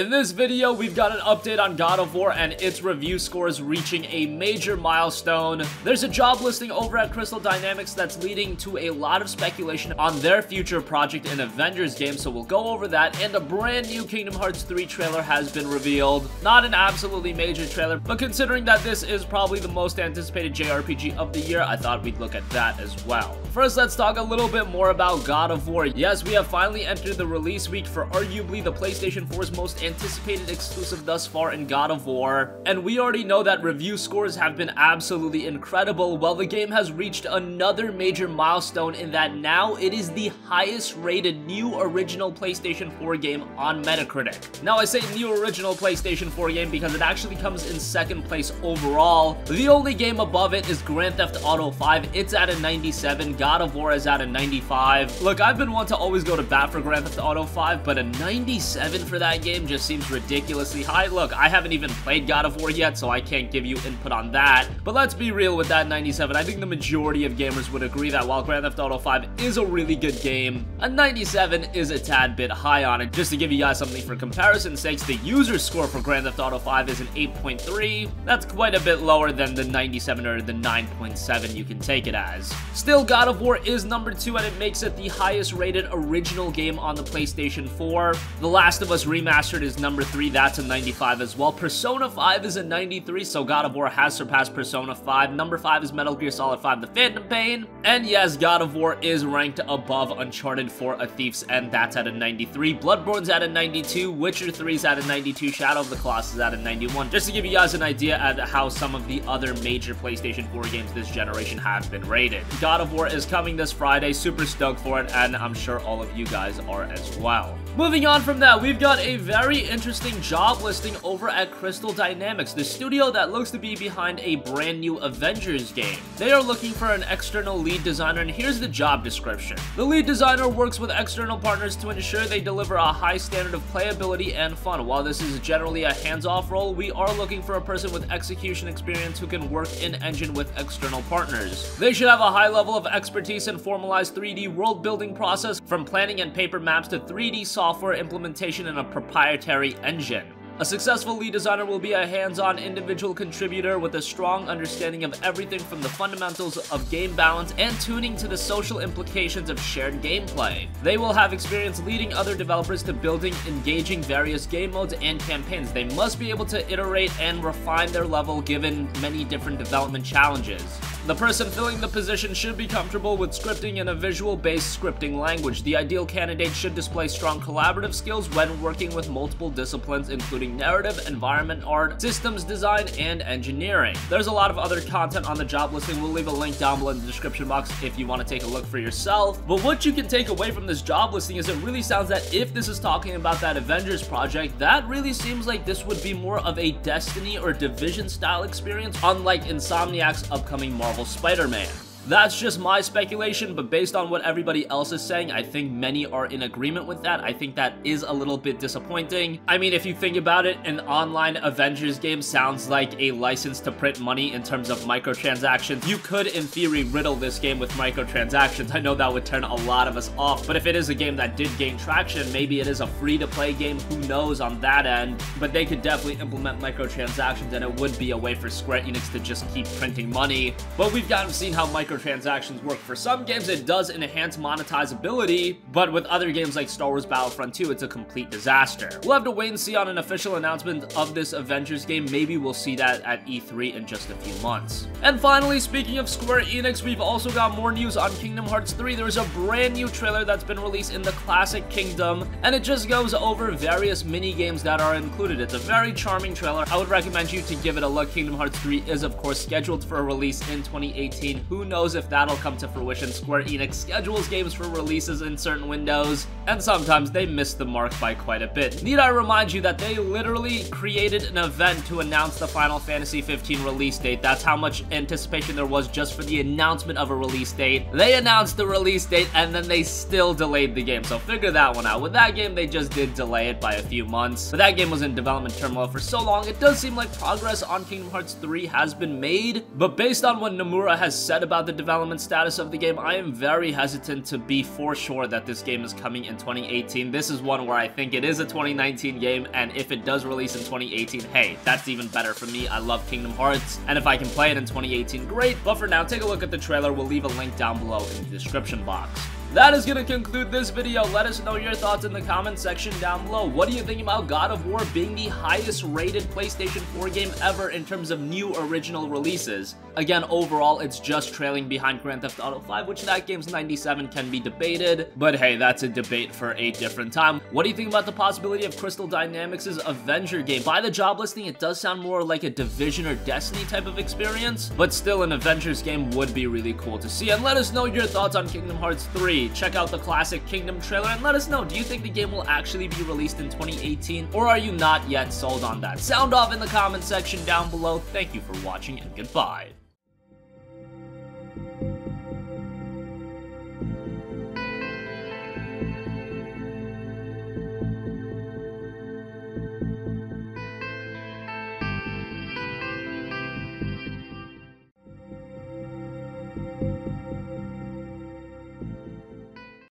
In this video, we've got an update on God of War and its review scores reaching a major milestone. There's a job listing over at Crystal Dynamics that's leading to a lot of speculation on their future project in Avengers game, so we'll go over that, and a brand new Kingdom Hearts 3 trailer has been revealed. Not an absolutely major trailer, but considering that this is probably the most anticipated JRPG of the year, I thought we'd look at that as well. First, let's talk a little bit more about God of War. Yes, we have finally entered the release week for arguably the PlayStation 4's most anticipated exclusive thus far in God of War, and we already know that review scores have been absolutely incredible. Well, the game has reached another major milestone in that now it is the highest rated new original PlayStation 4 game on Metacritic. Now, I say new original PlayStation 4 game because it actually comes in second place overall. The only game above it is Grand Theft Auto 5. It's at a 97. God of War is at a 95. Look, I've been one to always go to bat for Grand Theft Auto 5, but a 97 for that game just seems ridiculously high. Look, I haven't even played God of War yet, so I can't give you input on that, but let's be real with that 97. I think the majority of gamers would agree that while Grand Theft Auto 5 is a really good game, a 97 is a tad bit high on it. Just to give you guys something for comparison's sakes, the user score for Grand Theft Auto 5 is an 8.3. That's quite a bit lower than the 97 or the 9.7 you can take it as. Still, God of War is number 2, and it makes it the highest rated original game on the PlayStation 4. The Last of Us Remastered is number 3, that's a 95 as well. Persona 5 is a 93, so God of War has surpassed Persona 5. Number 5 is Metal Gear Solid 5: The Phantom Pain. And yes, God of War is ranked above Uncharted 4: A Thief's End, that's at a 93. Bloodborne's at a 92. Witcher 3's at a 92. Shadow of the Colossus is at a 91. Just to give you guys an idea at how some of the other major PlayStation 4 games this generation have been rated. God of War is coming this Friday, super stoked for it, and I'm sure all of you guys are as well. Moving on from that, we've got a very interesting job listing over at Crystal Dynamics, the studio that looks to be behind a brand new Avengers game. They are looking for an external lead designer, and here's the job description. The lead designer works with external partners to ensure they deliver a high standard of playability and fun. While this is generally a hands-off role, we are looking for a person with execution experience who can work in-engine with external partners. They should have a high level of expertise in formalized 3D world-building process, from planning and paper maps to 3D software implementation in a proprietary engine. A successful lead designer will be a hands-on individual contributor with a strong understanding of everything from the fundamentals of game balance and tuning to the social implications of shared gameplay. They will have experience leading other developers to building engaging various game modes and campaigns. They must be able to iterate and refine their level given many different development challenges. The person filling the position should be comfortable with scripting in a visual-based scripting language. The ideal candidate should display strong collaborative skills when working with multiple disciplines, including narrative, environment art, systems design, and engineering. There's a lot of other content on the job listing. We'll leave a link down below in the description box if you want to take a look for yourself. But what you can take away from this job listing is it really sounds that if this is talking about that Avengers project, that really seems like this would be more of a Destiny or Division style experience, unlike Insomniac's upcoming Marvel Spider-Man. That's just my speculation, but based on what everybody else is saying, I think many are in agreement with that. I think that is a little bit disappointing. I mean, if you think about it, an online Avengers game sounds like a license to print money in terms of microtransactions. You could, in theory, riddle this game with microtransactions. I know that would turn a lot of us off, but if it is a game that did gain traction, maybe it is a free-to-play game, who knows on that end, but they could definitely implement microtransactions, and it would be a way for Square Enix to just keep printing money. But we've gotten seen how microtransactions work. For some games, it does enhance monetizability, but with other games like Star Wars Battlefront 2, it's a complete disaster. We'll have to wait and see on an official announcement of this Avengers game. Maybe we'll see that at E3 in just a few months. And finally, speaking of Square Enix, we've also got more news on Kingdom Hearts 3. There's a brand new trailer that's been released in the Classic Kingdom, and it just goes over various mini games that are included. It's a very charming trailer. I would recommend you to give it a look. Kingdom Hearts 3 is, of course, scheduled for a release in 2018. Who knows if that'll come to fruition? Square Enix schedules games for releases in certain windows, and sometimes they miss the mark by quite a bit. Need I remind you that they literally created an event to announce the Final Fantasy 15 release date? That's how much anticipation there was just for the announcement of a release date. They announced the release date, and then they still delayed the game, so figure that one out. With that game, they just did delay it by a few months, but that game was in development turmoil for so long. It does seem like progress on Kingdom Hearts 3 has been made, but based on what Nomura has said about the development status of the game, I am very hesitant to be for sure that this game is coming in 2018. This is one where I think it is a 2019 game, and if it does release in 2018, hey, that's even better for me. I love Kingdom Hearts, and if I can play it in 2018, great. But for now, take a look at the trailer. We'll leave a link down below in the description box. That is going to conclude this video. Let us know your thoughts in the comment section down below. What do you think about God of War being the highest rated PlayStation 4 game ever in terms of new original releases? Again, overall, it's just trailing behind Grand Theft Auto 5, which that game's 97 can be debated, but hey, that's a debate for a different time. What do you think about the possibility of Crystal Dynamics' Avenger game? By the job listing, it does sound more like a Division or Destiny type of experience, but still an Avengers game would be really cool to see. And let us know your thoughts on Kingdom Hearts 3. Check out the classic Kingdom trailer and let us know, do you think the game will actually be released in 2018, or are you not yet sold on that? Sound off in the comment section down below. Thank you for watching and goodbye.